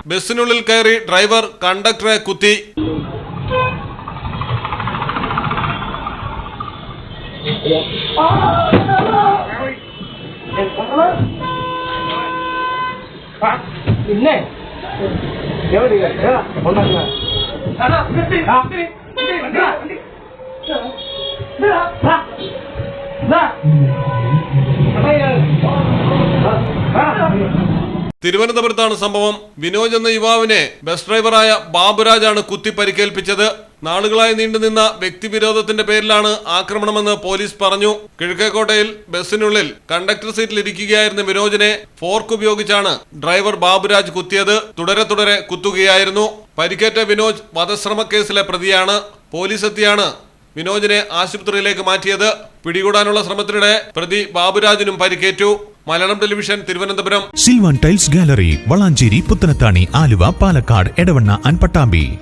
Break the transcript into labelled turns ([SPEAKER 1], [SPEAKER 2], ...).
[SPEAKER 1] ബസ്സിനുള്ളിൽ കയറി ഡ്രൈവർ കണ്ടക്ടറെ കുത്തി. തിരുവനന്തപുരത്താണ് സംഭവം. വിനോജ് എന്ന യുവാവിനെ ബസ് ഡ്രൈവറായ ബാബുരാജാണ് കുത്തി പരിക്കേൽപ്പിച്ചത്. നാളുകളായി നീണ്ടുനിന്ന വ്യക്തിവിരോധത്തിന്റെ പേരിലാണ് ആക്രമണമെന്ന് പോലീസ് പറഞ്ഞു. കിഴക്കേക്കോട്ടയിൽ ബസ്സിനുള്ളിൽ കണ്ടക്ടർ സീറ്റിൽ ഇരിക്കുകയായിരുന്ന വിനോജിനെ ഫോർക്ക് ഉപയോഗിച്ചാണ് ഡ്രൈവർ ബാബുരാജ് കുത്തിയത്. തുടരെ കുത്തുകയായിരുന്നു. പരിക്കേറ്റ വിനോജ് വധശ്രമ കേസിലെ പ്രതിയാണ്. പോലീസ് എത്തിയാണ് വിനോജിനെ ആശുപത്രിയിലേക്ക് മാറ്റിയത്. പിടികൂടാനുള്ള ശ്രമത്തിനിടെ പ്രതി ബാബുരാജിനും പരിക്കേറ്റു. Malayalam television, Thiruvananthapuram.
[SPEAKER 2] Silvan tiles gallery, Valanchery, Puthanathani, Aluva, Palakkad, Edavanna, Pattambi.